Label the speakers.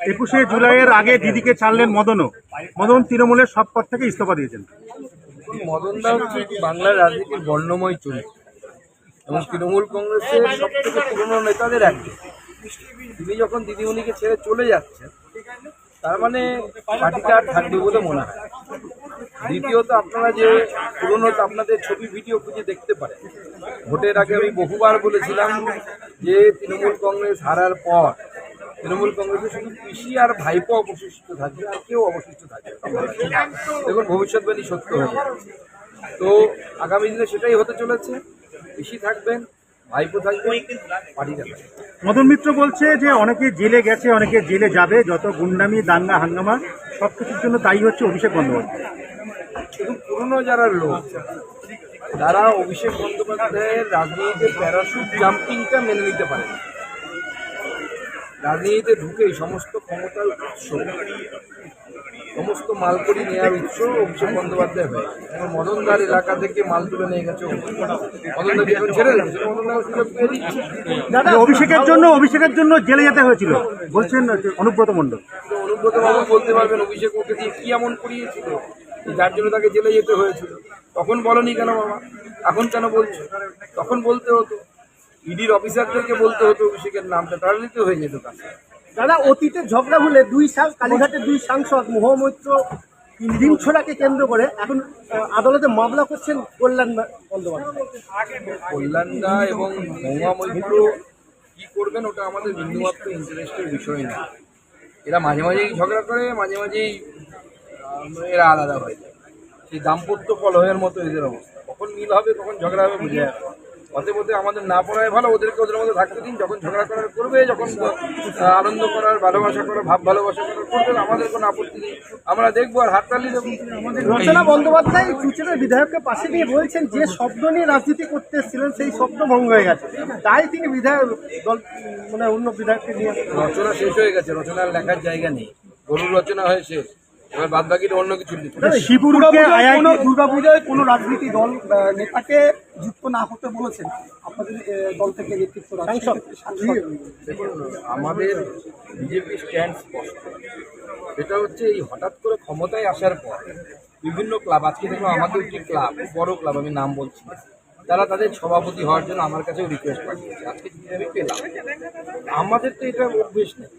Speaker 1: 21শে জুলাইয়ের আগে দিদিকে ছাড়লেন মদন তৃণমূলের সব পদ থেকে ইস্তফা দিয়েছেন।
Speaker 2: মদনদা হচ্ছে বাংলার রাজনীতির বর্ণময় চরিত্র এবং তৃণমূল কংগ্রেসের সব থেকে পুরনো নেতাদের একজন। তিনি যখন দিদিমণিকে ছেড়ে চলে যাচ্ছেন তার মানে পার্টিটা আর থাকবে বলে মনে হয়। দ্বিতীয়ত, আপনারা যে পুরনো আপনাদের ছবি ভিডিও খুঁজে দেখতে পারেন। ভোটের আগে আমি বহুবার বলেছিলাম যে তৃণমূল কংগ্রেস হারার পর তৃণমূল কংগ্রেসে শুধু পিসি আর ভাইপো অবশিষ্ট থাকবে, আর কেউ অবশিষ্ট থাকবে। দেখুন, ভবিষ্যৎবাণী সত্য হয়ে যাবে। তো আগামী দিনে সেটাই হতে চলেছে। পিসি থাকবেন, ভাইপো থাকবেন, পার্টিটা থাকবে।
Speaker 1: মদন মিত্র বলছে যে অনেকে জেলে গেছে, অনেকে জেলে যাবে, যত গুন্ডামি দাঙ্গা হাঙ্গামা সবকিছুর জন্য দায়ী হচ্ছে অভিষেক বন্দ্যোপাধ্যায়।
Speaker 2: শুধু পুরনো যারা লোক, যারা অভিষেক বন্দ্যোপাধ্যায়ের রাজনীতিতে প্যারাশুট জাম্পিংটা মেনে নিতে পারে, রাজনীতিতে ঢুকেই সমস্ত ক্ষমতার উৎস, সমস্ত মালকড়ি নেওয়ার উৎস অভিষেক বন্দ্যোপাধ্যায় হয়ে মদনদার এলাকা থেকে মাল তুলে নিয়ে গেছে। মদনদাকে এখন ছেড়ে দিচ্ছে,
Speaker 1: অভিষেকের জন্য জেলে যেতে হয়েছিল বলছেন অনুব্রত মণ্ডল।
Speaker 2: অনুব্রত বাবু বলতে পারবেন অভিষেক ওকে দিয়ে কি এমন করিয়েছিল যার জন্য তাকে জেলে যেতে হয়েছিল। তখন বলনি কেন বাবা, এখন কেন বলছো? তখন বলতে হতো, ইডির অফিসারদেরকে বলতে হতো অভিষেকের নামটা, তাহলে তো হয়ে যেত কাছে।
Speaker 3: দাদা, অতীতে ঝগড়া হলে কালীঘাটের দুই সাংসদ মহামৈত্র ডিমছোড়াকে কেন্দ্র করে এখন আদালতে মামলা করছেন কল্যাণ বন্দ্যোপাধ্যায়।
Speaker 2: কল্যাণদা এবং মহামৈত্র কি করবেন ওটা আমাদের বিন্দুমাত্র ইন্টারেস্টের বিষয় না। এরা মাঝে মাঝেই ঝগড়া করে, মাঝে মাঝেই এরা আলাদা হয়ে যায়। সেই দাম্পত্য কলহের মতো এদের অবস্থা। কখন মিল হবে, কখন ঝগড়া হবে বুঝে যাবে। পথে আমাদের না পড়ায় ভালো, ওদেরকে ওদের মধ্যে থাকতে দিন। যখন ঝগড়া করার করবে, যখন আনন্দ করার, ভালোবাসা করার, ভাব ভালোবাসা করার করবে, আমাদের কোনো আপত্তি নেই। আমরা দেখবো আর হাততালি দেবো।
Speaker 3: রচনা বন্দ্যোপাধ্যায় চুচের বিধায়ককে পাশে নিয়ে বলছেন যে শব্দ নিয়ে রাজনীতি করতে এসেছিলেন সেই শব্দ ভঙ্গ হয়ে গেছে, তাই তিনি বিধায়ক দল মানে অন্য বিধায়ককে নিয়ে।
Speaker 2: রচনা শেষ হয়ে গেছে, রচনার লেখার জায়গা নেই। গরুর রচনা হয়ে শেষ, এবার বাদ বাকিটা অন্য কিছু লিখে।
Speaker 3: দুর্গাপূজায় কোনো রাজনীতি দল নেতাকে যুক্ত না হতে বলেছেন আপনাদের দল থেকে নেতৃত্ব।
Speaker 2: দেখুন, আমাদের বিজেপি স্ট্যান্ড স্পষ্ট। সেটা হচ্ছে এই হঠাৎ করে ক্ষমতায় আসার পর বিভিন্ন ক্লাব, আজকে দেখুন আমাদের একটি ক্লাব, বড় ক্লাব, আমি নাম বলছি না, তারা তাদের সভাপতি হওয়ার জন্য আমার কাছেও রিকোয়েস্ট পাঠিয়েছে। আজকে আমি পেলাম। আমাদের তো এটা অভ্যেস নেই।